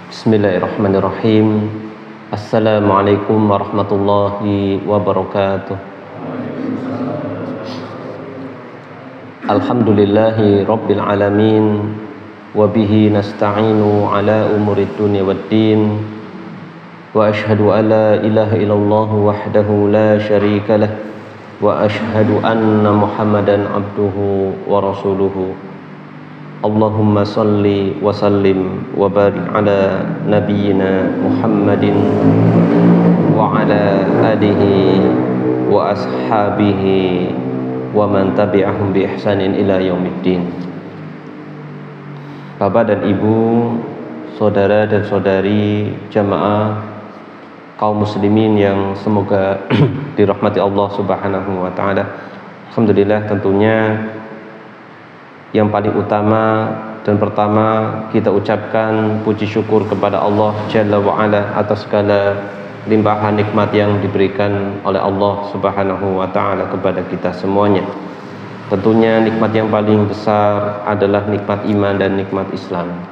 Bismillahirrahmanirrahim. Assalamualaikum warahmatullahi wabarakatuh. Alhamdulillahi rabbil alamin. Wabihi nasta'inu ala umurid dunya waddin. Wa ashhadu an la ilaha illallah wahdahu la syarika lah. Wa ashhadu anna Muhammadan abduhu wa rasuluhu. Allahumma salli wa sallim wa barik ala nabiyyina Muhammadin wa ala alihi wa ashabihi wa man tabi'ahum bi ihsanin ila yaumiddin. Bapak dan Ibu, saudara dan saudari jamaah kaum muslimin yang semoga dirahmati Allah Subhanahu wa taala. Alhamdulillah, tentunya yang paling utama dan pertama kita ucapkan puji syukur kepada Allah Jalla wa'ala atas segala limpahan nikmat yang diberikan oleh Allah Subhanahu wa ta'ala kepada kita semuanya. Tentunya nikmat yang paling besar adalah nikmat iman dan nikmat Islam.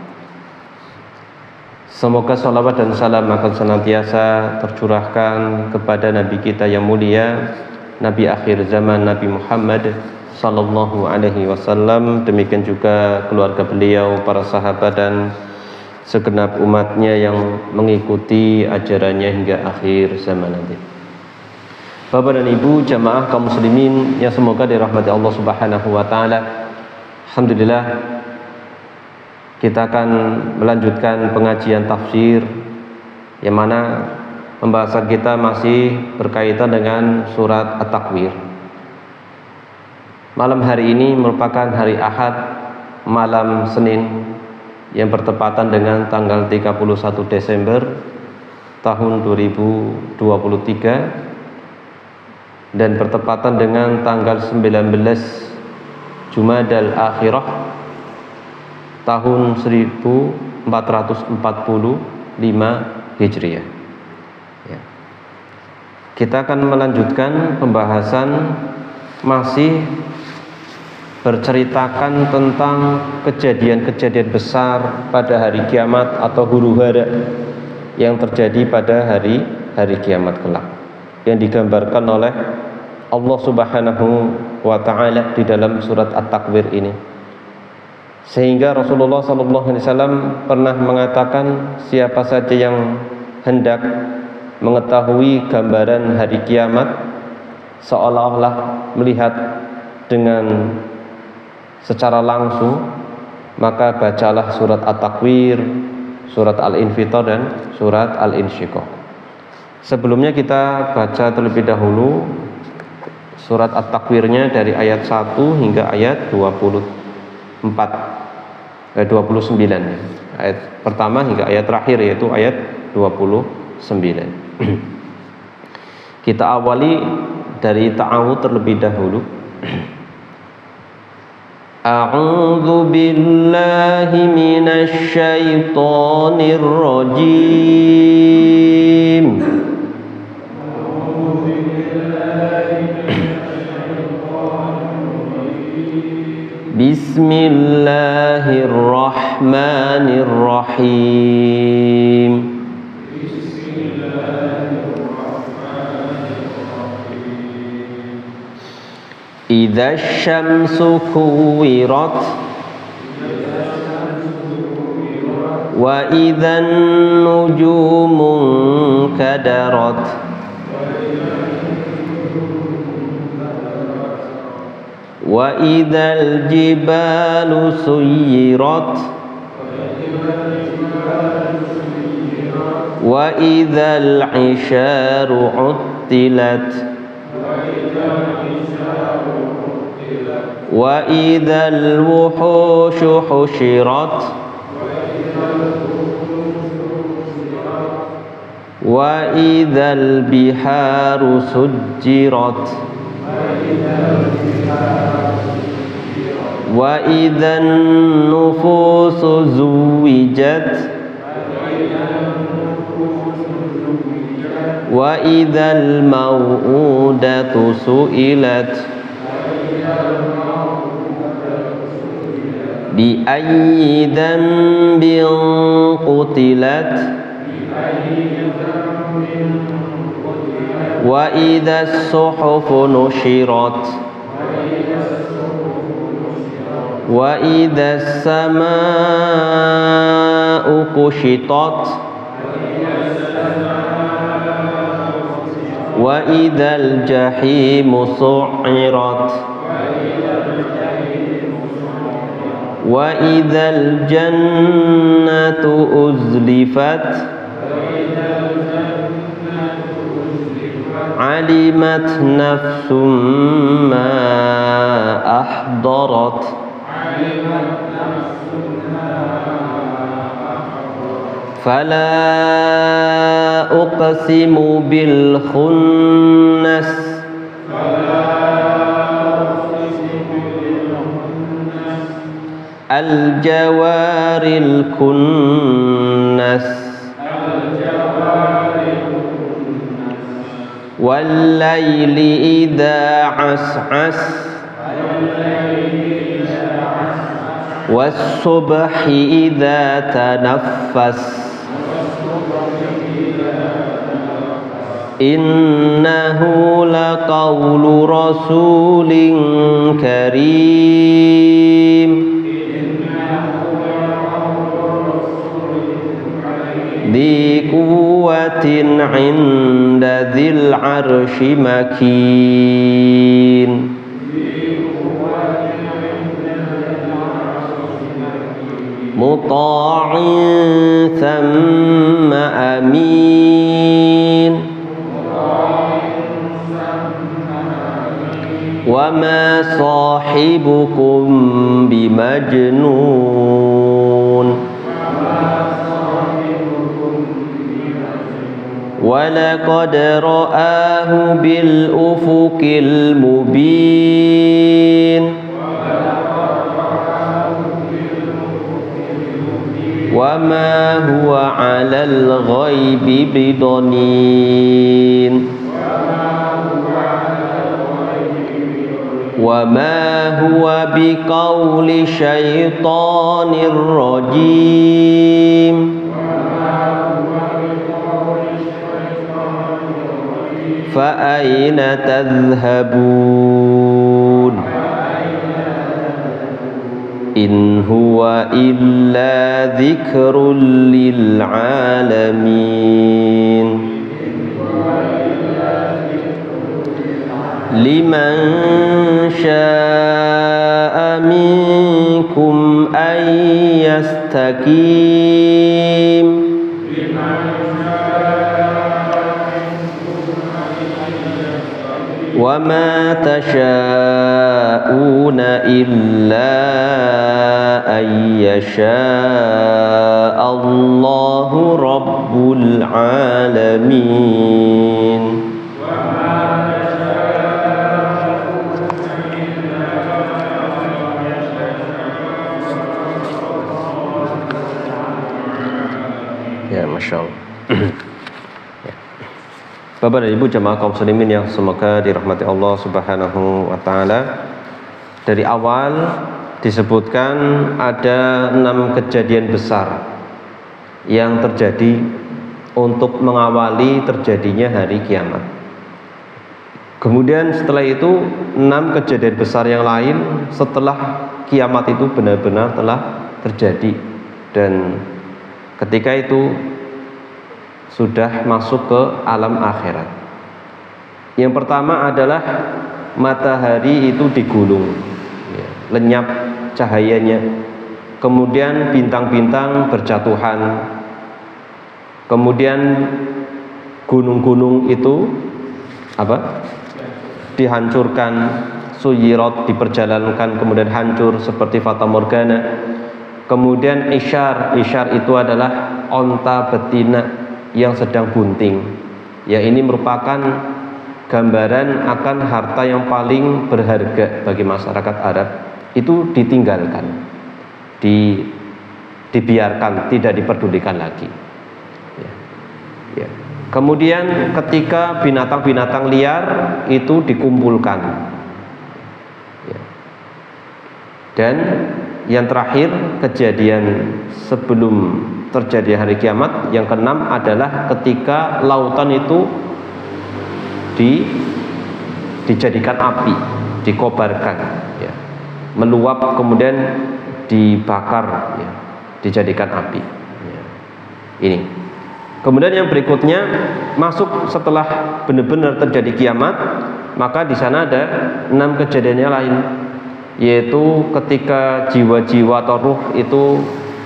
Semoga salawat dan salam akan senantiasa tercurahkan kepada Nabi kita yang mulia, Nabi akhir zaman, Nabi Muhammad sallallahu alaihi wasallam, demikian juga keluarga beliau, para sahabat dan segenap umatnya yang mengikuti ajarannya hingga akhir zaman nanti. Bapak dan Ibu jamaah kaum muslimin yang semoga dirahmati Allah Subhanahu wa taala. Alhamdulillah, kita akan melanjutkan pengajian tafsir yang mana pembahasan kita masih berkaitan dengan surat At-Takwir. Malam hari ini merupakan hari Ahad, malam Senin yang bertepatan dengan tanggal 31 Desember tahun 2023 dan bertepatan dengan tanggal 19 Jumadal Akhirah tahun 1445 Hijriah. Ya. Kita akan melanjutkan pembahasan masih berceritakan tentang kejadian-kejadian besar pada hari kiamat atau huru-hara yang terjadi pada hari kiamat kelak yang digambarkan oleh Allah Subhanahu wa taala di dalam surat At-Takwir ini. Sehingga Rasulullah sallallahu alaihi wasallam pernah mengatakan, siapa saja yang hendak mengetahui gambaran hari kiamat seolah-olah melihat dengan secara langsung, maka bacalah surat At-Takwir, surat Al-Infitar dan surat Al-Insyiqaq. Sebelumnya kita baca terlebih dahulu surat At-Takwirnya dari ayat 1 hingga ayat 29 ya. Ayat pertama hingga ayat terakhir, yaitu ayat 29. Kita awali dari ta'awudz terlebih dahulu. A'udzu billahi minasy syaithanir rajim. Bismillahirrahmanirrahim. Idza syamsu kuwirat wa idzan nujumu kadarat wa idzal jibalu suyirat wa idzal isharu uttilat wa idzal wuhushu husyirat wa idzal biharu sujjirat wa idzan nufusu zuwijat wa idzal mau'udatu su'ilat بأي ذنب قتلت وإذا الصحف نشرت وإذا السماء كشطت وإذا الجحيم سعرت وإذا الجنة أزلفت علمت نفس ما أحضرت فلا أقسم بالخنس الجوار الكنس والليل إذا عسعس والصبح إذا تنفس إنه لقول رسول كريم ذي قوة عند ذي العرش مكين مطاع ثم أمين وما صاحبكم بمجنون ولقد رآه بالأفق المبين وما هو على الغيب بضنين وما هو بقول شيطان رجيم فأين تذهبون إن هو إلا ذكر للعالمين لمن شاء منكم أن يستقيم وما تشاءون إلا أن يشاء الله رب العالمين Ya, Masya Allah. Bapak dan Ibu jemaah kaum muslimin yang semoga dirahmati Allah Subhanahu wa taala. Dari awal disebutkan ada 6 kejadian besar yang terjadi untuk mengawali terjadinya hari kiamat. Kemudian setelah itu 6 kejadian besar yang lain setelah kiamat itu benar-benar telah terjadi, dan ketika itu sudah masuk ke alam akhirat. Yang pertama adalah matahari itu digulung, lenyap cahayanya. Kemudian bintang-bintang berjatuhan. Kemudian gunung-gunung itu dihancurkan, suyirat diperjalankan, kemudian hancur seperti fata morgana. Kemudian isyar itu adalah onta betina yang sedang bunting. Ya, ini merupakan gambaran akan harta yang paling berharga bagi masyarakat Arab. Itu ditinggalkan, dibiarkan, tidak diperdulikan lagi. Ya. Kemudian ketika binatang-binatang liar itu dikumpulkan, ya. Dan yang terakhir kejadian sebelum terjadi hari kiamat, yang keenam adalah ketika lautan itu dijadikan api, dikobarkan, ya, meluap kemudian dibakar, ya, dijadikan api, ya. Ini. Kemudian yang berikutnya masuk setelah benar-benar terjadi kiamat, maka di sana ada 6 kejadian yang lain, yaitu ketika jiwa-jiwa atau ruh itu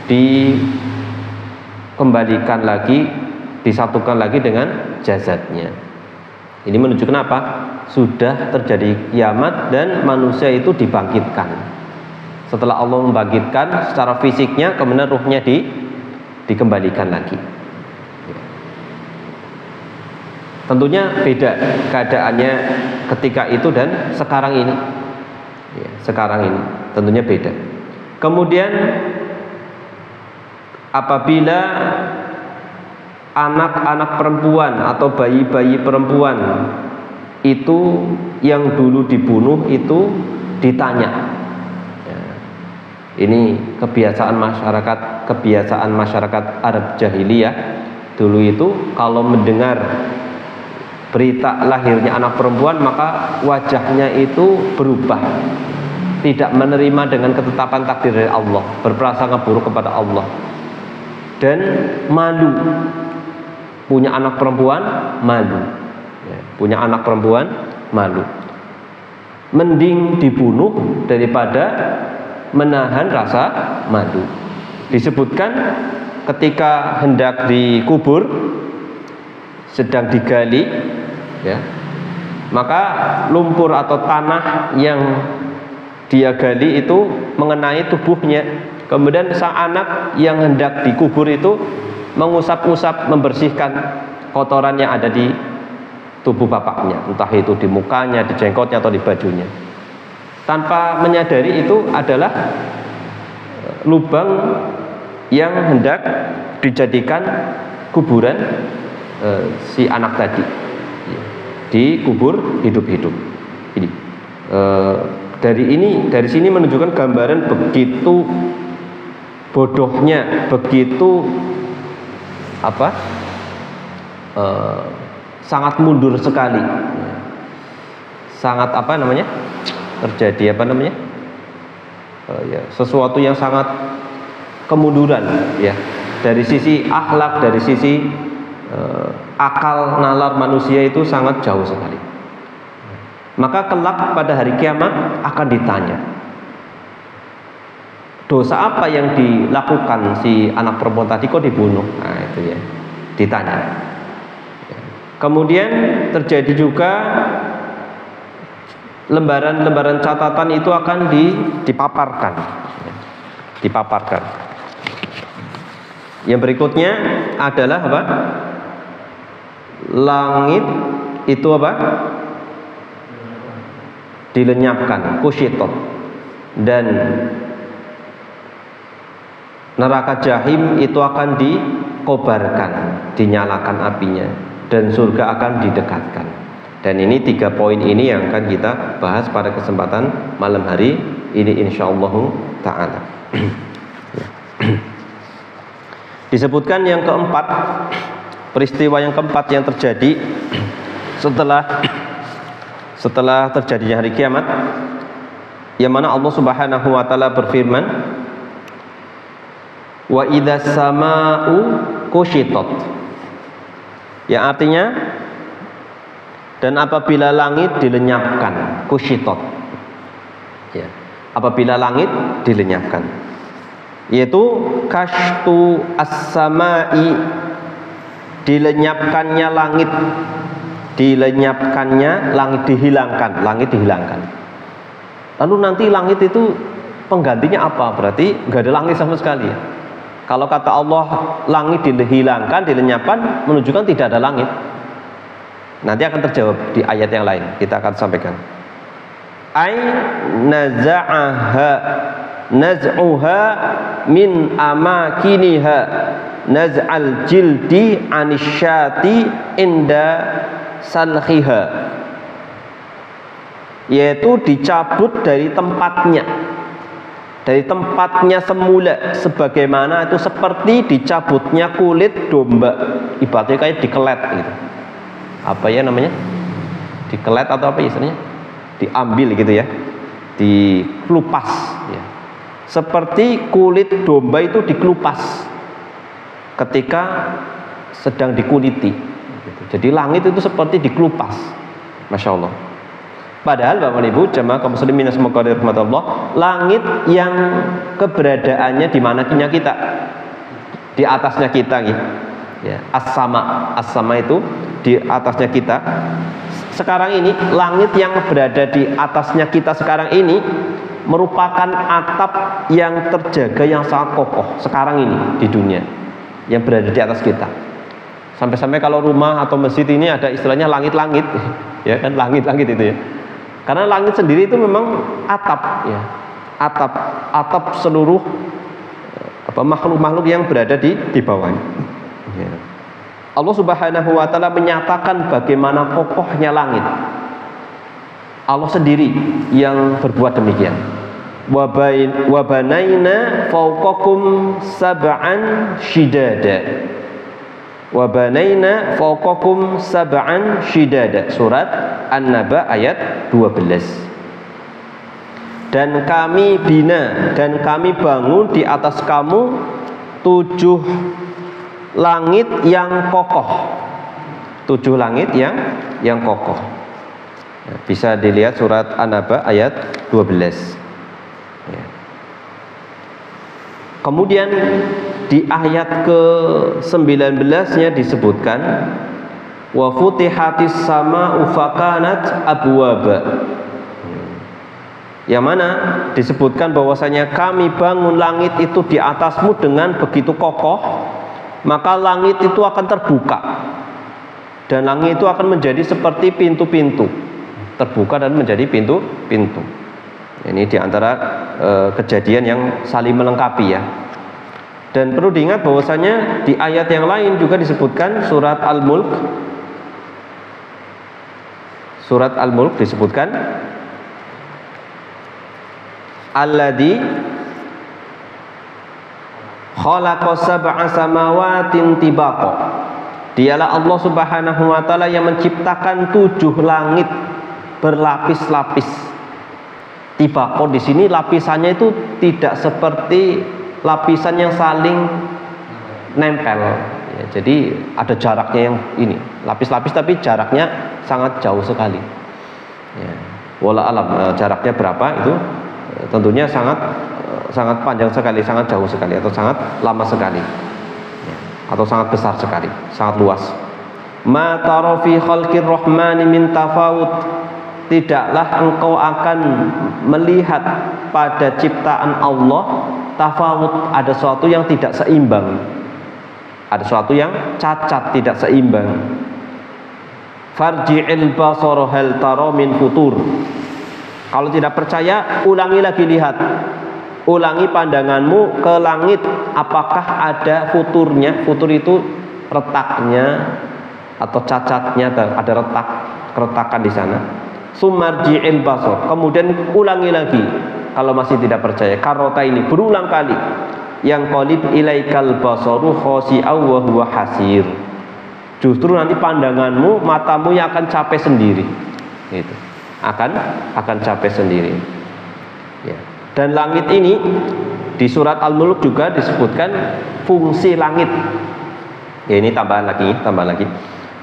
dikembalikan lagi, disatukan lagi dengan jasadnya. Ini menunjukkan apa? Sudah terjadi kiamat dan manusia itu dibangkitkan. Setelah Allah membangkitkan secara fisiknya, kemudian ruhnya dikembalikan lagi. Tentunya beda keadaannya ketika itu dan sekarang ini, ya, sekarang ini tentunya beda. Kemudian apabila anak-anak perempuan atau bayi-bayi perempuan itu yang dulu dibunuh itu ditanya, ya, ini kebiasaan masyarakat Arab jahiliyah dulu itu, kalau mendengar berita lahirnya anak perempuan maka wajahnya itu berubah, tidak menerima dengan ketetapan takdir dari Allah, berprasangka buruk kepada Allah, dan malu. Punya anak perempuan malu, ya, punya anak perempuan malu. Mending dibunuh daripada menahan rasa malu. Disebutkan ketika hendak dikubur, sedang digali, ya, maka lumpur atau tanah yang dia gali itu mengenai tubuhnya. Kemudian sang anak yang hendak dikubur itu mengusap-usap, membersihkan kotoran yang ada di tubuh bapaknya, entah itu di mukanya, di jenggotnya, atau di bajunya, tanpa menyadari itu adalah lubang yang hendak dijadikan kuburan si anak tadi, dikubur hidup-hidup. Ini dari sini menunjukkan gambaran begitu bodohnya, begitu sangat mundur sekali, sangat terjadi ya, sesuatu yang sangat kemunduran, ya, dari sisi akhlak, dari sisi akal nalar manusia itu sangat jauh sekali. Maka kelak pada hari kiamat akan ditanya, dosa apa yang dilakukan si anak perempuan tadi kok dibunuh? Nah itu ya, ditanya. Kemudian terjadi juga lembaran-lembaran catatan itu akan dipaparkan. Yang berikutnya adalah apa? Langit itu apa? Dilenyapkan, kusyitot, dan neraka jahim itu akan dikobarkan, dinyalakan apinya, dan surga akan didekatkan. Dan ini 3 poin ini yang akan kita bahas pada kesempatan malam hari ini insyaallah ta'ala. Disebutkan yang keempat, peristiwa yang keempat yang terjadi setelah terjadinya hari kiamat, yang mana Allah Subhanahu wa taala berfirman, wa idzas samaa'u kusyitat, yang artinya dan apabila langit dilenyapkan, kusyitat, ya, apabila langit dilenyapkan, yaitu kashtu as-sama'i, dilenyapkannya langit, dihilangkan, langit dihilangkan. Lalu nanti langit itu penggantinya apa? Berarti nggak ada langit sama sekali, ya. Kalau kata Allah langit dihilangkan, dilenyapkan, menunjukkan tidak ada langit. Nanti akan terjawab di ayat yang lain, kita akan sampaikan. Ai naz'uha min amakiniha naz'al jildi anisyati inda salkhiha, yaitu dicabut dari tempatnya, dari tempatnya semula, sebagaimana itu seperti dicabutnya kulit domba, ibaratnya kayak dikelet gitu. Apa ya namanya? Dikelet atau apa istilahnya? Diambil gitu ya, dikelupas ya. Seperti kulit domba itu dikelupas ketika sedang dikuliti gitu. Jadi langit itu seperti dikelupas, Masya Allah. Padahal Bapak Ibu jemaah kaum muslimin semoga dirahmati Allah, langit yang keberadaannya di mananya kita, di atasnya kita gitu. Ya, as-sama itu di atasnya kita. Sekarang ini langit yang berada di atasnya kita sekarang ini merupakan atap yang terjaga yang sangat kokoh sekarang ini di dunia, yang berada di atas kita. Sampai-sampai kalau rumah atau masjid ini ada istilahnya langit-langit, ya kan, langit-langit itu ya. Karena langit sendiri itu memang atap, ya, atap seluruh makhluk-makhluk yang berada di bawahnya. Ya. Allah Subhanahu Wa Taala menyatakan bagaimana kokohnya langit. Allah sendiri yang berbuat demikian. Wa banaina fawqakum sab'an shidada. Wa banaina fawqakum sab'an shidada. Surat An-Naba ayat 12. Dan kami bina dan kami bangun di atas kamu 7 langit yang kokoh. 7 langit yang kokoh. Bisa dilihat surat An-Naba ayat 12. Ya. Kemudian di ayat ke-19-nya disebutkan wa futihatis sama'u fakanat abwaba. Yang mana disebutkan bahwasanya kami bangun langit itu di atasmu dengan begitu kokoh, maka langit itu akan terbuka dan langit itu akan menjadi seperti pintu-pintu, terbuka dan menjadi pintu-pintu. Ini diantara kejadian yang saling melengkapi ya. Dan perlu diingat bahwasanya di ayat yang lain juga disebutkan surat Al-Mulk. Surat Al-Mulk disebutkan alladzi khalaqa sab'a samawatin tibaqa. Dialah Allah Subhanahu wa taala yang menciptakan 7 langit berlapis-lapis. Tibaqa di sini lapisannya itu tidak seperti lapisan yang saling nempel. Ya, jadi ada jaraknya yang ini, lapis-lapis tapi jaraknya sangat jauh sekali. Ya, wala alam jaraknya berapa itu tentunya sangat panjang sekali, sangat jauh sekali, atau sangat lama sekali, ya, atau sangat besar sekali, sangat luas. Ma tara fi khalqir rahmani min tafawut. Tidaklah engkau akan melihat pada ciptaan Allah tafawut, ada sesuatu yang tidak seimbang, ada sesuatu yang cacat, tidak seimbang. Farji'il basara hal tara min futur. Kalau tidak percaya, ulangi lagi, lihat, ulangi pandanganmu ke langit, apakah ada futurnya? Futur itu retaknya atau cacatnya, ada keretakan di sana. Sumarji'il basar, kemudian ulangi lagi. Kalau masih tidak percaya, karota ini berulang kali. Yang qalib ilaikal basaru khasi'aw wa huwa hasir. Justru nanti pandanganmu, matamu yang akan capek sendiri. Itu akan capek sendiri. Ya. Dan langit ini di surat Al-Mulk juga disebutkan fungsi langit. Ya, ini tambahan lagi.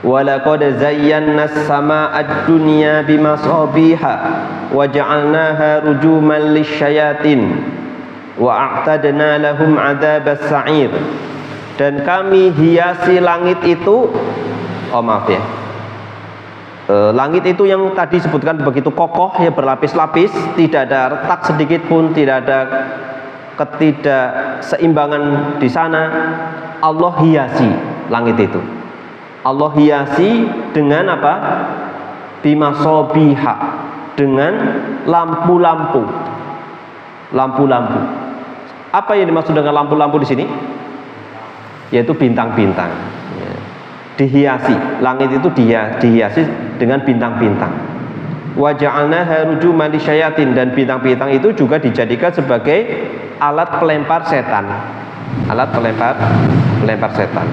Walaqad zayyana as-samaa'a ad-dunya bimasabiha wa ja'alnaha rujuman lisyayatin wa a'tadna lahum 'adzabas sa'ir. Dan kami hiasi langit itu, langit itu yang tadi disebutkan begitu kokoh, ya, berlapis-lapis, tidak ada retak sedikit pun, tidak ada ketidakseimbangan di sana. Allah hiasi langit itu. Allah hiasi dengan apa? Bimasabiha, dengan lampu-lampu. Lampu-lampu. Apa yang dimaksud dengan lampu-lampu di sini? Yaitu bintang-bintang. Ya. Dihiasi, langit itu dihiasi dengan bintang-bintang. Wa ja'alnaha rujuman lisyayatin, dan bintang-bintang itu juga dijadikan sebagai alat pelempar setan. Alat pelempar setan.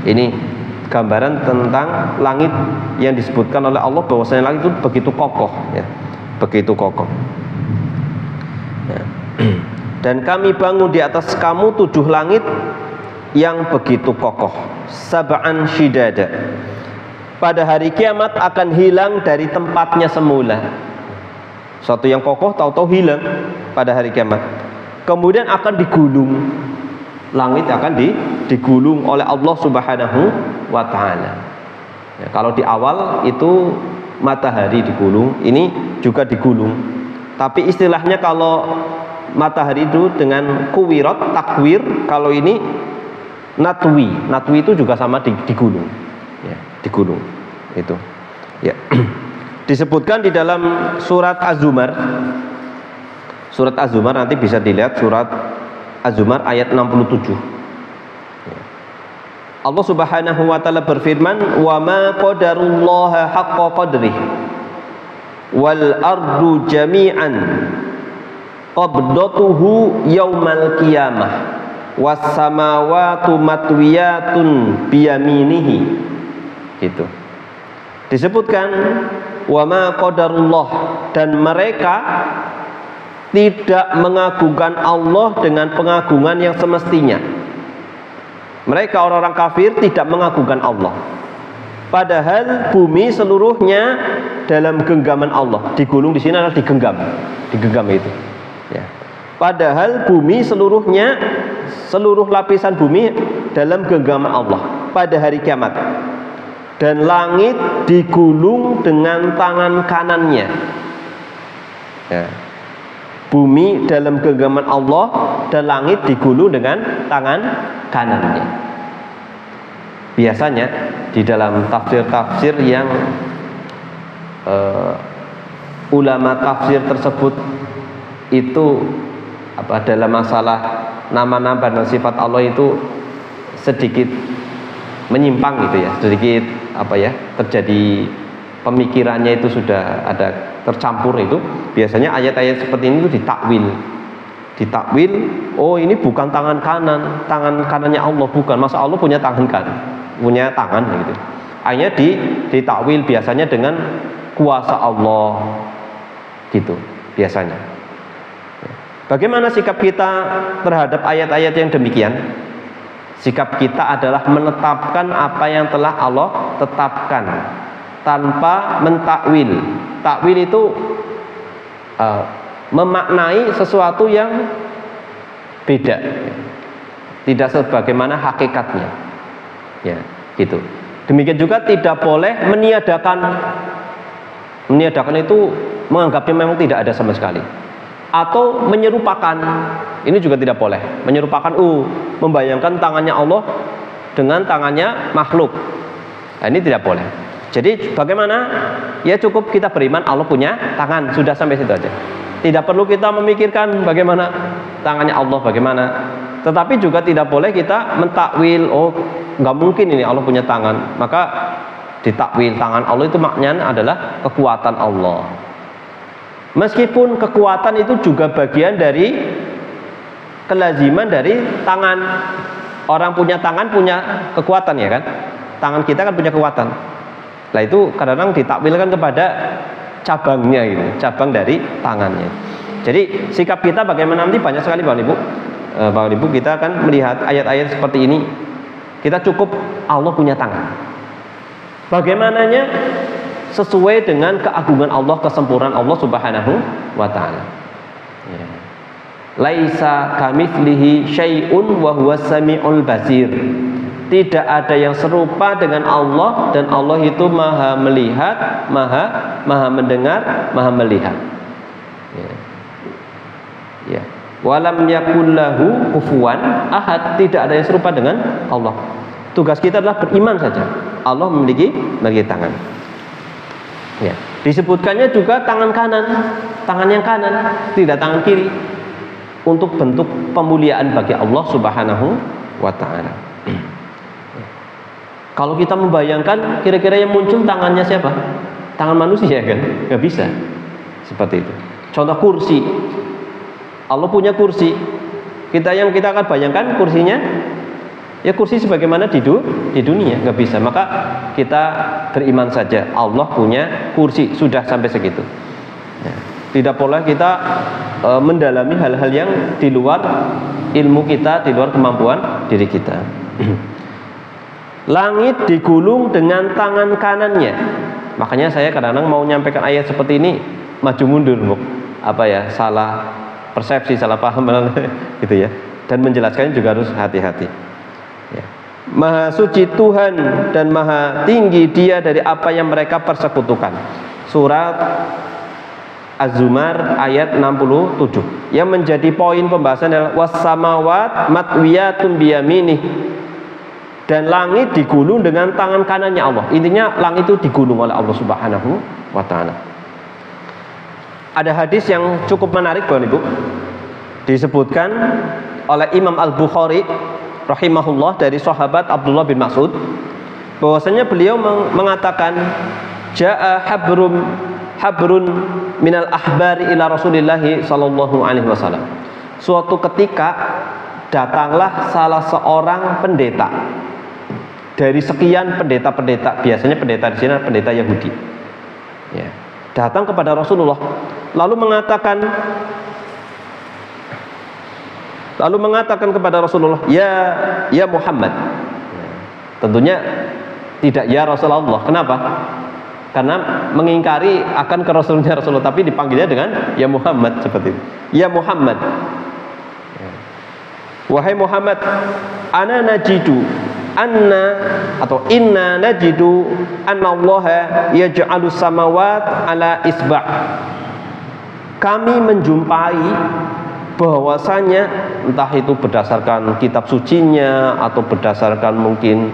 Ini gambaran tentang langit yang disebutkan oleh Allah bahwasanya langit itu begitu kokoh, ya. Begitu kokoh. Ya. Dan kami bangun di atas kamu 7 langit yang begitu kokoh, sab'an shidada. Pada hari kiamat akan hilang dari tempatnya semula. Suatu yang kokoh tahu-tahu hilang pada hari kiamat. Kemudian akan digulung. Langit akan digulung oleh Allah Subhanahu wa taala. Ya, kalau di awal itu matahari digulung, ini juga digulung. Tapi istilahnya kalau matahari itu dengan kuwirat, takwir, kalau ini natwi. Natwi itu juga sama digulung. Ya, digulung. Itu. Ya. Disebutkan di dalam surat Az-Zumar. Surat Az-Zumar nanti bisa dilihat, surat Az-Zumar ayat 67. Allah Subhanahu wa taala berfirman, "Wa ma qadarullaha haqqa qadrih wal ardu jami'an qabdatuhu yaumal qiyamah was samawati matwiyatun biyaminihi." Gitu. Disebutkan wa ma qadarullah, dan mereka tidak mengagungkan Allah dengan pengagungan yang semestinya. Mereka orang-orang kafir tidak mengagungkan Allah. Padahal bumi seluruhnya dalam genggaman Allah. Digulung di sini adalah digenggam itu. Ya. Padahal bumi seluruhnya, seluruh lapisan bumi dalam genggaman Allah pada hari kiamat. Dan langit digulung dengan tangan kanannya. Ya. Bumi dalam genggaman Allah dan langit digulung dengan tangan kanannya. Biasanya di dalam tafsir-tafsir yang ulama tafsir tersebut itu dalam masalah nama-nama dan sifat Allah itu sedikit menyimpang gitu ya, sedikit terjadi pemikirannya itu sudah ada tercampur itu. Biasanya ayat-ayat seperti ini itu ditakwil, oh ini bukan tangan kanannya Allah, bukan, masa Allah punya tangan gitu. Akhirnya ditakwil biasanya dengan kuasa Allah gitu biasanya. Bagaimana sikap kita terhadap ayat-ayat yang demikian? Sikap kita adalah menetapkan apa yang telah Allah tetapkan tanpa mentakwil. Takwil itu memaknai sesuatu yang beda, tidak sebagaimana hakikatnya. Ya, gitu. Demikian juga tidak boleh meniadakan. Meniadakan itu menganggapnya memang tidak ada sama sekali. Atau menyerupakan, ini juga tidak boleh. Menyerupakan, membayangkan tangannya Allah dengan tangannya makhluk. Nah, ini tidak boleh. Jadi bagaimana? Ya cukup kita beriman Allah punya tangan, sudah sampai situ aja. Tidak perlu kita memikirkan bagaimana tangannya Allah, bagaimana. Tetapi juga tidak boleh kita mentakwil, nggak mungkin ini Allah punya tangan. Maka ditakwil tangan Allah itu maknanya adalah kekuatan Allah. Meskipun kekuatan itu juga bagian dari kelaziman dari tangan. Orang punya tangan punya kekuatan, ya kan? Tangan kita kan punya kekuatan. Nah itu kadang-kadang ditakwilkan kepada cabangnya gitu, cabang dari tangannya. Jadi sikap kita bagaimana nanti banyak sekali Bapak Ibu kita akan melihat ayat-ayat seperti ini. Kita cukup Allah punya tangan. Bagaimananya? Sesuai dengan keagungan Allah, kesempurnaan Allah Subhanahu wa taala. Ya. Laisa kamitslihi syai'un wa huwas samiul basir. Tidak ada yang serupa dengan Allah, dan Allah itu Maha melihat, Maha mendengar, Maha melihat. Ya. Ya. Walam yakul lahu kufuwan ahad. Tidak ada yang serupa dengan Allah. Tugas kita adalah beriman saja. Allah memiliki tangan. Ya. Disebutkannya juga tangan kanan, tangan yang kanan, tidak tangan kiri, untuk bentuk pemuliaan bagi Allah Subhanahu wa taala. Kalau kita membayangkan kira-kira yang muncul tangannya siapa? Tangan manusia kan? Gak bisa seperti itu. Contoh kursi. Allah punya kursi. Kita akan bayangkan kursinya, ya kursi sebagaimana di dunia, nggak bisa. Maka kita beriman saja, Allah punya kursi, sudah sampai segitu. Ya. Tidak boleh kita mendalami hal-hal yang di luar ilmu kita, di luar kemampuan diri kita. Langit digulung dengan tangan kanannya. Makanya saya kadang-kadang mau menyampaikan ayat seperti ini maju mundur, salah persepsi, salah paham gitu ya. Dan menjelaskannya juga harus hati-hati. Ya. Maha suci Tuhan dan maha tinggi Dia dari apa yang mereka persekutukan. Surat Az-Zumar ayat 67. Yang menjadi poin pembahasan adalah was-samawat matwiyatun biyaminih. Dan langit digulung dengan tangan kanannya Allah. Intinya langit itu digulung oleh Allah Subhanahu wa ta'ala. Ada hadis yang cukup menarik Bapak Ibu. Disebutkan oleh Imam Al-Bukhari rahimahullah dari sahabat Abdullah bin Mas'ud, bahwasanya beliau mengatakan jaa habrun minal ahbari ila Rasulillah sallallahu alaihi wasallam. Suatu ketika datanglah salah seorang pendeta dari sekian pendeta-pendeta, biasanya pendeta di sini adalah pendeta Yahudi. Ya, datang kepada Rasulullah lalu mengatakan kepada Rasulullah, ya Muhammad. Tentunya tidak ya Rasulullah. Kenapa? Karena mengingkari akan ke Rasulnya Rasulullah, tapi dipanggilnya dengan ya Muhammad seperti itu. Ya Muhammad. Wahai Muhammad, ana najidu anna atau inna najidu anna Allah yaj'alu samawat ala isba'. Kami menjumpai bahwasanya entah itu berdasarkan kitab sucinya atau berdasarkan mungkin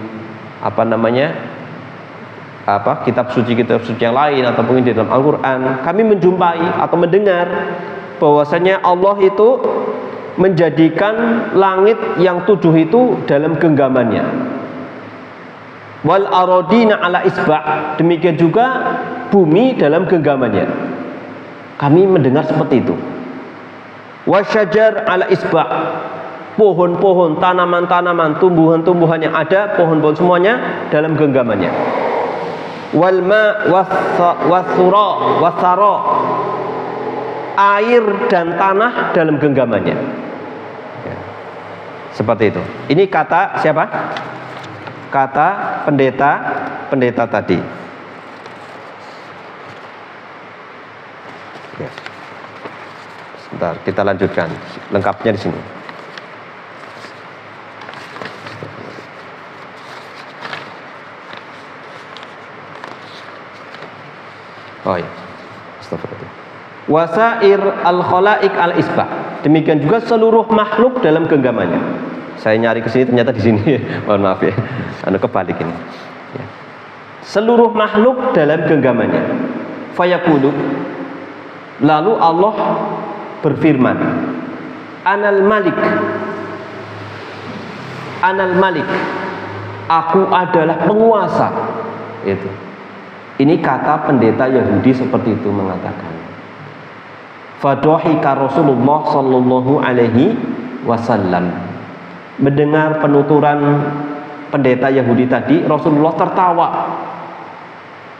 kitab suci yang lain atau mungkin di dalam Al-Quran, kami menjumpai atau mendengar bahwasanya Allah itu menjadikan langit yang 7 itu dalam genggamannya, wal aradina ala isba', demikian juga bumi dalam genggamannya. Kami mendengar seperti itu. Wasyajar ala isba', pohon-pohon, tanaman-tanaman, tumbuhan-tumbuhan yang ada, pohon-pohon semuanya dalam genggamannya. Walma wasara, air dan tanah dalam genggamannya. Ya. Seperti itu. Ini kata siapa? Kata pendeta tadi. Ya. Sebentar, kita lanjutkan. Lengkapnya di sini. Oh ya. Astagfirullah. Wasair al-khalaik al-isbah. Demikian juga seluruh makhluk dalam genggamannya. Saya nyari ke sini ternyata di sini. Mohon maaf ya. Kebalik ini. Ya. Seluruh makhluk dalam genggamannya. Fayaqulu. Lalu Allah berfirman, Anal Malik. Anal Malik. Aku adalah penguasa. Itu. Ini kata pendeta Yahudi seperti itu mengatakan. Fadohika Rasulullah sallallahu alaihi wasallam. Mendengar penuturan pendeta Yahudi tadi, Rasulullah tertawa.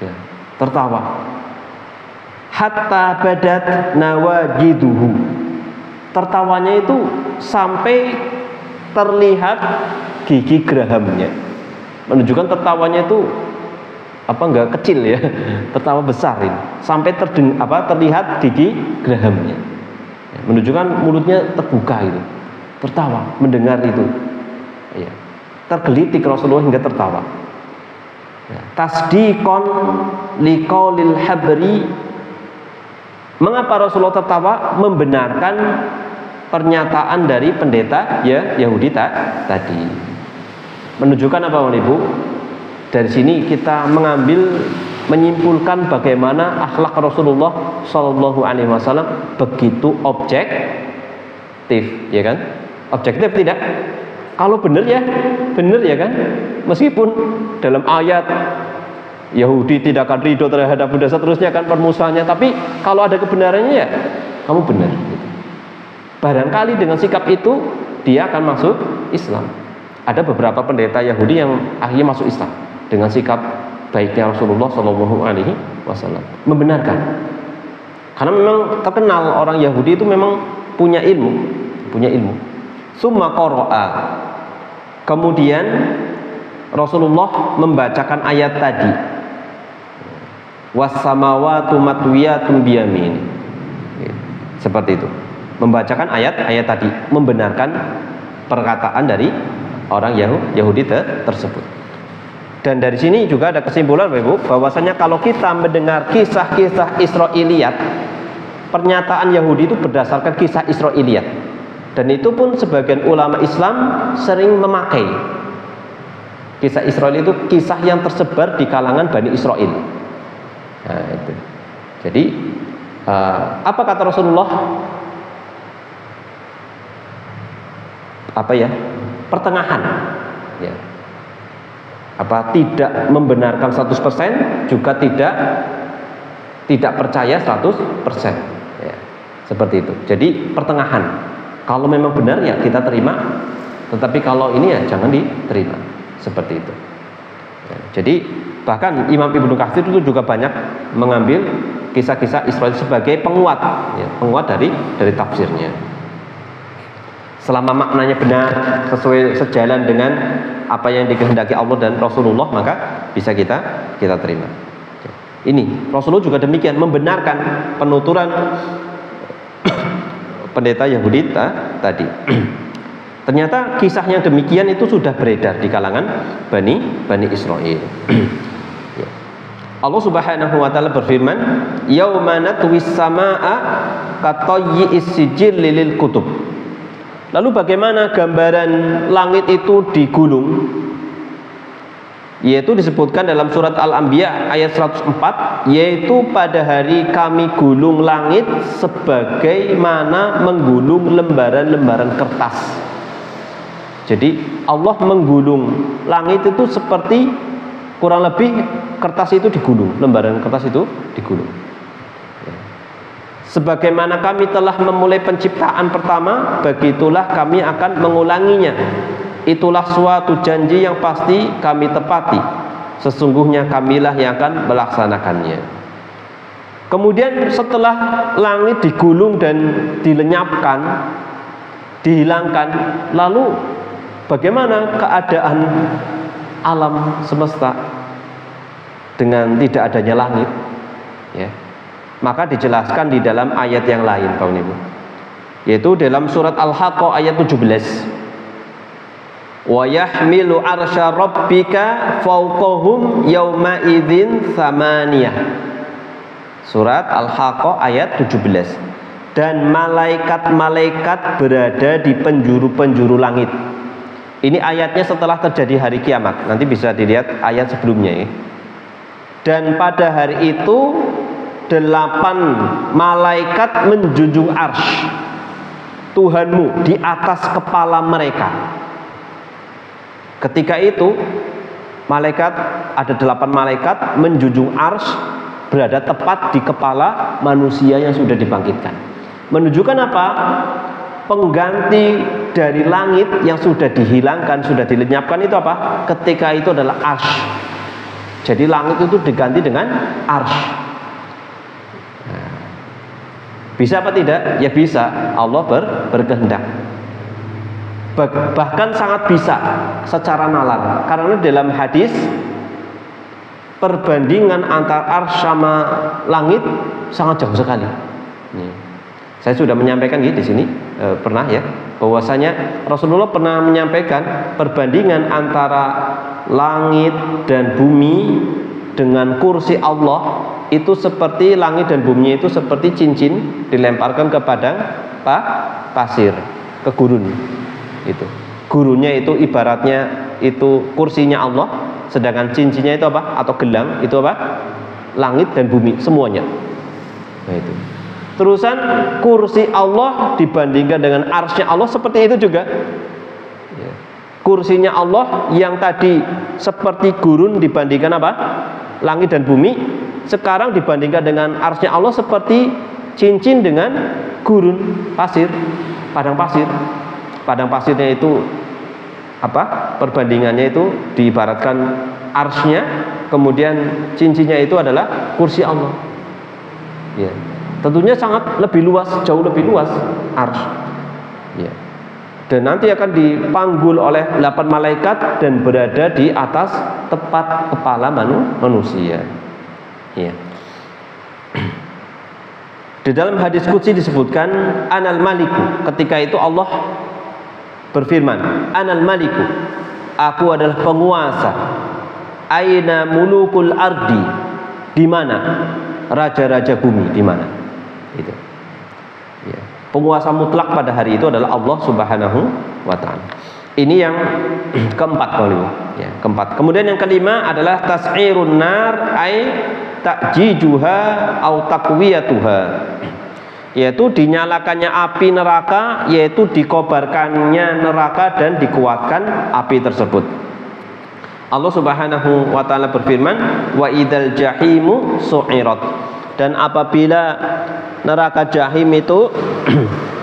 Ya, tertawa. Hatta badat nawajiduhu. Tertawanya itu sampai terlihat gigi gerahamnya. Menunjukkan tertawanya itu enggak kecil ya, tertawa besar ini, sampai terlihat gigi gerahamnya, menunjukkan mulutnya terbuka itu, tertawa mendengar itu, ya. Tergelitik Rasulullah hingga tertawa. Ya. Tasdiqon liqaulil habri. Mengapa Rasulullah tertawa? Membenarkan pernyataan dari pendeta Yahudi tadi. Menunjukkan apa Ibu? Dari sini kita menyimpulkan bagaimana akhlak Rasulullah Shallallahu Alaihi Wasallam begitu objektif, ya kan? Objektif tidak? Kalau benar ya kan? Meskipun dalam ayat Yahudi tidak akan ridho terhadap Buddha, seterusnya akan permusuhannya, tapi kalau ada kebenarannya ya kamu benar. Barangkali dengan sikap itu dia akan masuk Islam. Ada beberapa pendeta Yahudi yang akhirnya masuk Islam dengan sikap baiknya Rasulullah Shallallahu Alaihi Wasallam, membenarkan. Karena memang terkenal orang Yahudi itu memang punya ilmu. Summa qara'a. Kemudian Rasulullah membacakan ayat tadi. Was-samawatu matwiyatun biyamin. Seperti itu. Membacakan ayat-ayat tadi, membenarkan perkataan dari orang Yahudi tersebut. Dan dari sini juga ada kesimpulan Bapak Ibu, bahwasanya kalau kita mendengar kisah-kisah Israiliyat, pernyataan Yahudi itu berdasarkan kisah Israiliyat. Dan itu pun sebagian ulama Islam sering memakai. Kisah Israel itu kisah yang tersebar di kalangan Bani Israel. Nah, itu. Jadi apa kata Rasulullah? Pertengahan, ya. Tidak membenarkan 100%, juga tidak percaya 100%, ya. Seperti itu. Jadi pertengahan. Kalau memang benar ya kita terima, tetapi kalau ini ya jangan diterima. Seperti itu, ya. Jadi bahkan Imam Ibnu Katsir itu juga banyak mengambil kisah-kisah Israel sebagai penguat, ya, penguat dari tafsirnya. Selama maknanya benar, sejalan dengan apa yang dikehendaki Allah dan Rasulullah, maka bisa kita terima. Ini Rasulullah juga demikian, membenarkan penuturan pendeta Yahudi tadi. Ternyata kisah yang demikian itu sudah beredar di kalangan Bani Israel. Allah Subhanahu wa taala berfirman, "Yauma natwis samaa'a katayyi'is sijil lil kutub." Lalu bagaimana gambaran langit itu digulung? Yaitu disebutkan dalam surat Al-Anbiya ayat 104, yaitu pada hari kami gulung langit sebagaimana menggulung lembaran-lembaran kertas. Jadi Allah menggulung langit itu seperti kurang lebih kertas itu digulung, lembaran kertas itu digulung. Sebagaimana kami telah memulai penciptaan pertama, begitulah kami akan mengulanginya. Itulah suatu janji yang pasti kami tepati. Sesungguhnya kamilah yang akan melaksanakannya. Kemudian setelah langit digulung dan dilenyapkan, dihilangkan, lalu bagaimana keadaan alam semesta dengan tidak adanya langit? Ya. Maka dijelaskan di dalam ayat yang lain, kawan ibu, yaitu dalam surat Al-Haqqah ayat 17. Wa yahmilu arsya rabbika fawqahum yawma idzin tsamaniyah. Surat Al-Haqqah ayat 17. Dan malaikat-malaikat berada di penjuru-penjuru langit. Ini ayatnya setelah terjadi hari kiamat. Nanti bisa dilihat ayat sebelumnya ya. Dan pada hari itu 8 malaikat menjunjung arsy Tuhanmu di atas kepala mereka. Ketika itu ada 8 malaikat menjunjung arsy berada tepat di kepala manusia yang sudah dibangkitkan. Menunjukkan apa? Pengganti dari langit yang sudah dihilangkan, sudah dilenyapkan itu apa? Ketika itu adalah arsy. Jadi langit itu diganti dengan arsy. Bisa apa tidak? Ya bisa. Allah berkehendak. Bahkan sangat bisa secara nalar. Karena dalam hadis perbandingan antara arsy sama langit sangat jauh sekali. Saya sudah menyampaikan di sini pernah ya, bahwasanya Rasulullah pernah menyampaikan perbandingan antara langit dan bumi dengan kursi Allah itu seperti langit dan bumi itu seperti cincin dilemparkan ke padang pasir, ke gurun. Itu gurunnya itu ibaratnya itu kursinya Allah, sedangkan cincinnya itu apa? Atau gelang itu apa? Langit dan bumi semuanya. Nah itu. Terusan kursi Allah dibandingkan dengan arsy-nya Allah seperti itu juga. Kursinya Allah yang tadi seperti gurun dibandingkan apa? Langit dan bumi, sekarang dibandingkan dengan arsy-nya Allah seperti cincin dengan gurun pasir, padang pasir. Padang pasirnya itu perbandingannya itu diibaratkan arsy-nya, kemudian cincinnya itu adalah kursi Allah. Ya. Tentunya sangat lebih luas, jauh lebih luas arsy. Ya. Dan nanti akan dipanggul oleh 8 malaikat dan berada di atas tepat kepala manusia. Ya. Di dalam hadis qudsi disebutkan anal maliku, ketika itu Allah berfirman, anal maliku, aku adalah penguasa. Aina mulukul ardi, di mana raja-raja bumi, di mana? Itu. Ya. Penguasa mutlak pada hari itu adalah Allah Subhanahu wa taala. Ini yang keempat kali. Ya, keempat. Kemudian yang kelima adalah tas'irun nar ai ta'jijuha au taqwiyatuha. Yaitu dinyalakannya api neraka, yaitu dikobarkannya neraka dan dikuatkan api tersebut. Allah Subhanahu wa taala berfirman, wa idzal jahimu su'irat. Dan apabila neraka jahim itu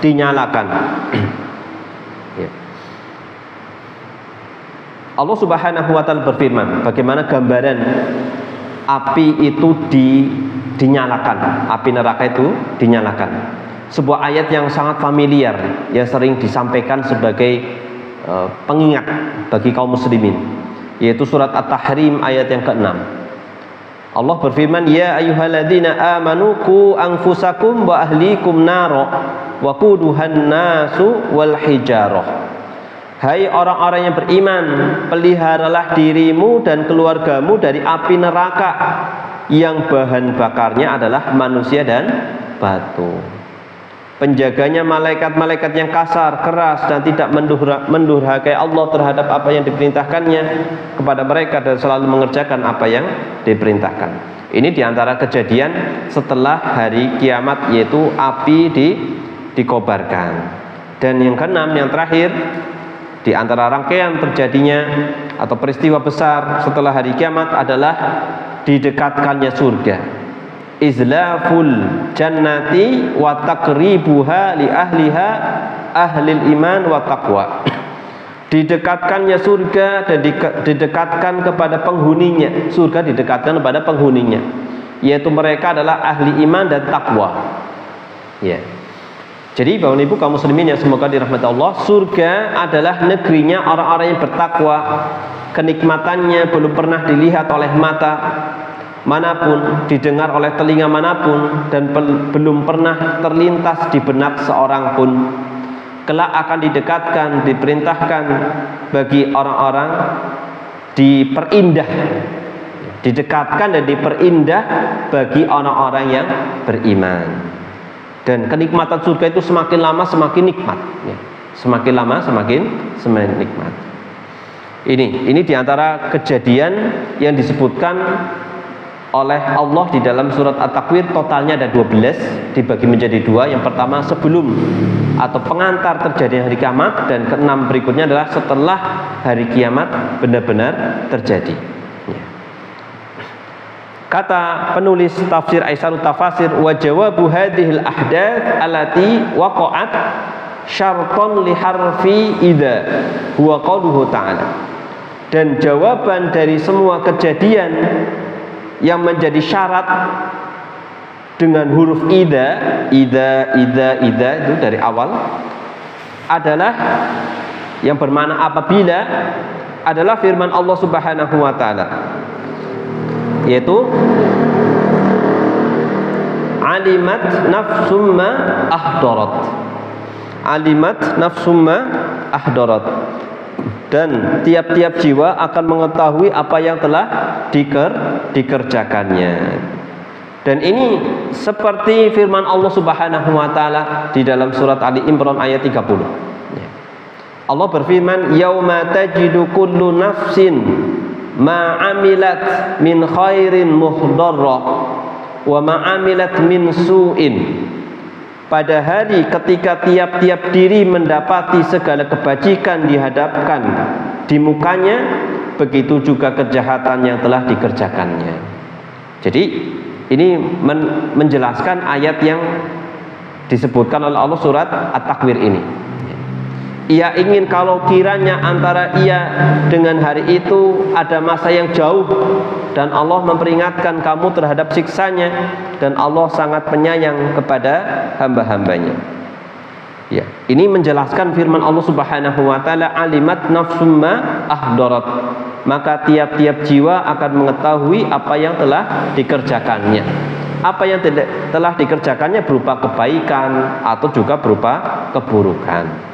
dinyalakan. Ya. Allah Subhanahu wa taala berfirman, bagaimana gambaran api itu dinyalakan, api neraka itu dinyalakan. Sebuah ayat yang sangat familiar, yang sering disampaikan sebagai pengingat bagi kaum muslimin, yaitu surat At-Tahrim ayat yang ke-6. Allah berfirman, ya ayyuhalladzina amanu qu anfusakum wa ahlikum naro wa quduhan nasu wal hijarah. Hai orang-orang yang beriman, peliharalah dirimu dan keluargamu dari api neraka yang bahan bakarnya adalah manusia dan batu. Penjaganya malaikat-malaikat yang kasar, keras dan tidak mendurhakai Allah terhadap apa yang diperintahkannya kepada mereka dan selalu mengerjakan apa yang diperintahkan. Ini diantara kejadian setelah hari kiamat, yaitu api dikobarkan. Dan yang keenam, yang terakhir, di antara rangkaian terjadinya atau peristiwa besar setelah hari kiamat adalah didekatkannya surga. Izlaful jannati wa taqribuha li ahliha ahlil iman wa taqwa. Didekatkannya surga dan didekatkan kepada penghuninya. Surga didekatkan kepada penghuninya, yaitu mereka adalah ahli iman dan takwa. Ya. Jadi Bapak Ibu kaum muslimin yang semoga dirahmati Allah, surga adalah negerinya orang-orang yang bertakwa. Kenikmatannya belum pernah dilihat oleh mata manapun, didengar oleh telinga manapun, dan belum pernah terlintas di benak seorang pun. Kelak akan didekatkan, diperintahkan bagi orang-orang, diperindah, didekatkan dan diperindah bagi orang-orang yang beriman. Dan kenikmatan surga itu semakin lama semakin nikmat, ya. Semakin lama semakin nikmat. Ini diantara kejadian yang disebutkan oleh Allah di dalam surat At-Takwir. Totalnya ada 12, dibagi menjadi 2. Yang pertama sebelum atau pengantar terjadi hari kiamat, dan keenam berikutnya adalah setelah hari kiamat benar-benar terjadi. Ya. Kata penulis tafsir Aisyarut Tafasir, wa jawabu hadhil ahdats allati waqa'at syarton li harfi idza huwa qauluhu ta'ala. Dan jawaban dari semua kejadian yang menjadi syarat dengan huruf idza itu dari awal adalah yang bermakna apabila, adalah firman Allah Subhanahu wa taala, yaitu alimat nafsum ma ahdarat. Alimat nafsum ma ahdarat. Dan tiap-tiap jiwa akan mengetahui apa yang telah dikerjakannya. Dan ini seperti firman Allah Subhanahu wa taala di dalam surat Ali Imran ayat 30. Allah berfirman, yauma tajidu kullu nafsin ma amilat min khairin muhdarrah wa ma amilat min su'in. Pada hari ketika tiap-tiap diri mendapati segala kebajikan dihadapkan di mukanya, begitu juga kejahatan yang telah dikerjakannya. Jadi ini menjelaskan ayat yang disebutkan oleh Allah surat At-Takwir ini. Ia ingin kalau kiranya antara ia dengan hari itu ada masa yang jauh, dan Allah memperingatkan kamu terhadap siksanya, dan Allah sangat penyayang kepada hamba-hambanya. Ya, ini menjelaskan firman Allah Subhanahu wa taala, alimat nafsum ma ahdarat. Maka tiap-tiap jiwa akan mengetahui apa yang telah dikerjakannya. Apa yang telah dikerjakannya berupa kebaikan atau juga berupa keburukan.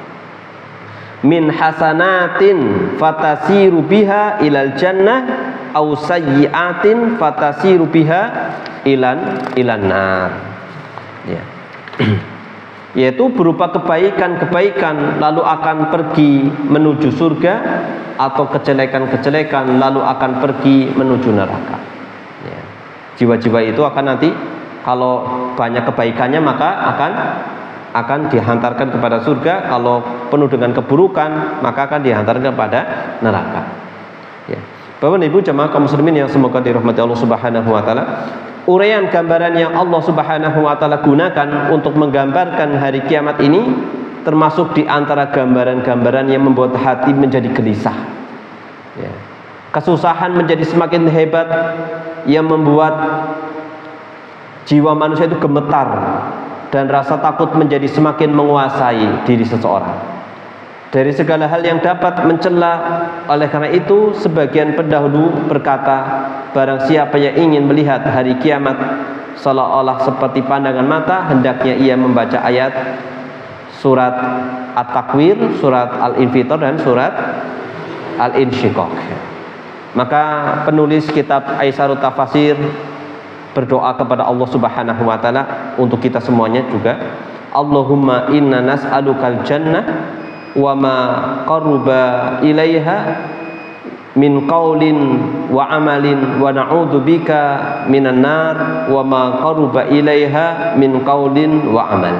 Min hasanatin fatasiru biha ilal jannah au sayyiatin fatasiru biha ilan nar. Ya. Yaitu berupa kebaikan-kebaikan lalu akan pergi menuju surga, atau kejelekan-kejelekan lalu akan pergi menuju neraka. Ya. Jiwa-jiwa itu akan nanti kalau banyak kebaikannya maka akan dihantarkan kepada surga, kalau penuh dengan keburukan maka akan dihantarkan kepada neraka. Ya. Bapak Ibu jemaah kaum muslimin yang semoga dirahmati Allah Subhanahu wa taala, uraian gambaran yang Allah Subhanahu wa taala gunakan untuk menggambarkan hari kiamat ini termasuk di antara gambaran-gambaran yang membuat hati menjadi gelisah. Ya. Kesusahan menjadi semakin hebat, yang membuat jiwa manusia itu gemetar, dan rasa takut menjadi semakin menguasai diri seseorang dari segala hal yang dapat mencela. Oleh karena itu sebagian pendahulu berkata, barang siapa yang ingin melihat hari kiamat seolah-olah seperti pandangan mata, hendaknya ia membaca ayat surat At-Takwir, surat Al-Infitor, dan surat Al-Insyiqaq. Maka penulis kitab Aisarut Tafasir berdoa kepada Allah Subhanahu wa taala untuk kita semuanya juga, Allahumma inna nas'alukal jannah wa ma qaruba ilaiha min qaulin wa amalin, wa na'udzubika minan nar wa ma qaruba ilaiha min qaulin wa amal.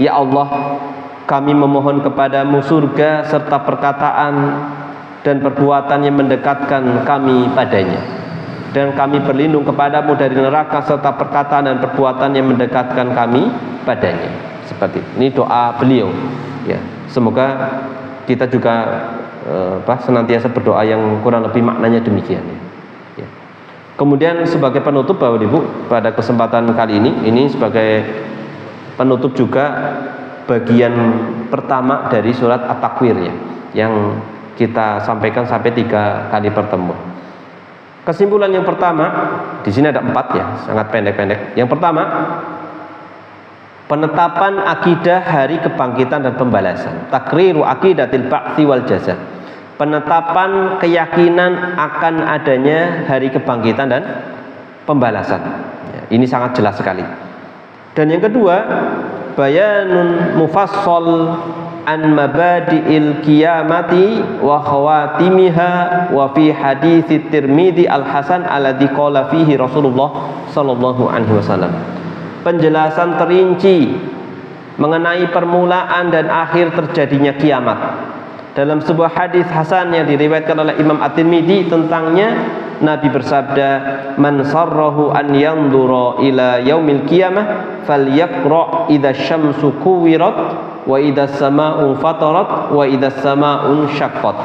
Ya Allah, kami memohon kepadamu surga serta perkataan dan perbuatan yang mendekatkan kami padanya, dan kami berlindung kepadamu dari neraka serta perkataan dan perbuatan yang mendekatkan kami padanya. Seperti ini doa beliau. Ya, semoga kita juga senantiasa berdoa yang kurang lebih maknanya demikian. Ya. Kemudian sebagai penutup Bapak Ibu, pada kesempatan kali ini sebagai penutup juga bagian pertama dari surat At-Takwir ya, yang kita sampaikan sampai 3 kali pertemuan. Kesimpulan yang pertama, di sini ada 4 ya, sangat pendek-pendek. Yang pertama, penetapan akidah hari kebangkitan dan pembalasan. Takriru aqidatil ba'tsi wal jaza. Penetapan keyakinan akan adanya hari kebangkitan dan pembalasan. Ya, ini sangat jelas sekali. Dan yang kedua, bayanun mufassal an mabadi'il qiyamati wa khawatimiha wa fi hadits Tirmidzi al-Hasan alladzi qala fihi Rasulullah sallallahu alaihi wasallam. Penjelasan terinci mengenai permulaan dan akhir terjadinya kiamat. Dalam sebuah hadis hasan yang diriwayatkan oleh Imam At-Tirmidzi, tentangnya Nabi bersabda, "Man sarrahu an yanzura ila yaumil qiyamah falyaqra idza syamsu kuwirat wa idza samaa'u fatarat wa idza samaa'u syaqqat."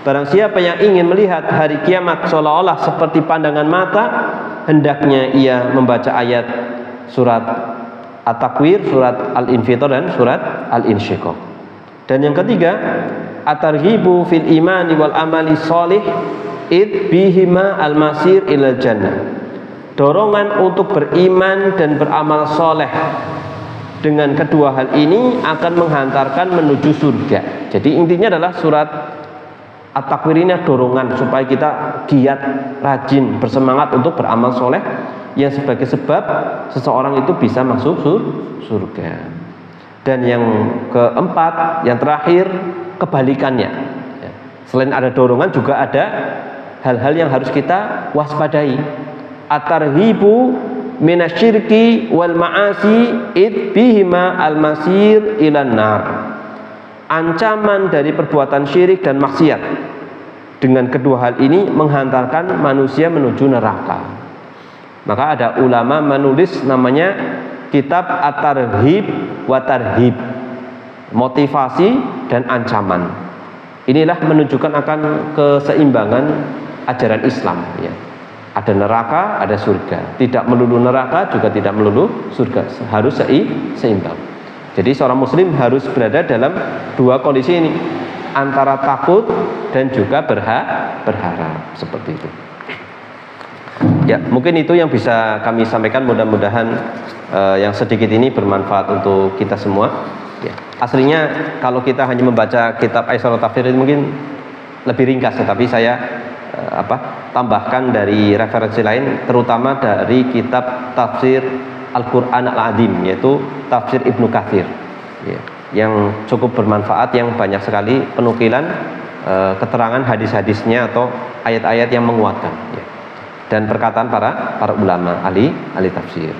Barang siapa yang ingin melihat hari kiamat seolah-olah seperti pandangan mata, hendaknya ia membaca ayat surat At-Takwir, surat Al-Infitor, dan surat Al-Insyiqaq. Dan yang ketiga, at-targhibu fil imani wal amali sholih id bihima al-masir ilal jannah. Dorongan untuk beriman dan beramal soleh dengan kedua hal ini akan menghantarkan menuju surga. Jadi intinya adalah surat At-Takwir ini dorongan supaya kita giat, rajin, bersemangat untuk beramal soleh, yang sebagai sebab seseorang itu bisa masuk surga. Dan yang keempat, yang terakhir, kebalikannya. Selain ada dorongan, juga ada hal-hal yang harus kita waspadai. At-tarhibu minasyirki wal ma'asi id bihima al-masir ilan nar. Ancaman dari perbuatan syirik dan maksiat, dengan kedua hal ini menghantarkan manusia menuju neraka. Maka ada ulama menulis namanya kitab At-Tarhib wa Tarhib, motivasi dan ancaman. Inilah menunjukkan akan keseimbangan ajaran Islam, ya. Ada neraka, ada surga. Tidak melulu neraka, juga tidak melulu surga. Harus seimbang. Jadi seorang muslim harus berada dalam dua kondisi ini, antara takut dan juga berharap, seperti itu. Ya, mungkin itu yang bisa kami sampaikan. Mudah-mudahan yang sedikit ini bermanfaat untuk kita semua. Ya. Aslinya kalau kita hanya membaca kitab Aisarut Tafsir itu mungkin lebih ringkas, tetapi saya tambahkan dari referensi lain, terutama dari kitab Tafsir Al-Quran Al-Azim, yaitu Tafsir Ibnu Katsir, ya, yang cukup bermanfaat, yang banyak sekali penukilan keterangan hadis-hadisnya atau ayat-ayat yang menguatkan, ya, dan perkataan para ulama ahli tafsir,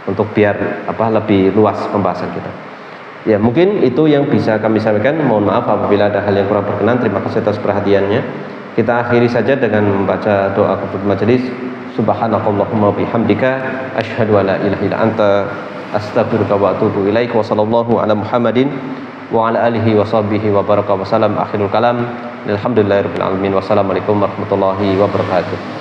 untuk biar lebih luas pembahasan kita. Ya, mungkin itu yang bisa kami sampaikan. Mohon maaf apabila ada hal yang kurang berkenan. Terima kasih atas perhatiannya. Kita akhiri saja dengan membaca doa kafaratul majelis. Subhanakallahumma bihamdika asyhadu an la ilaha illa anta astaghfiruka wa atubu ilaik. Wa sallallahu ala Muhammadin wa ala alihi wa sahbihi wa baraka wa salam. Akhirul kalam. Alhamdulillahirabbil alamin. Wassalamualaikum warahmatullahi wabarakatuh.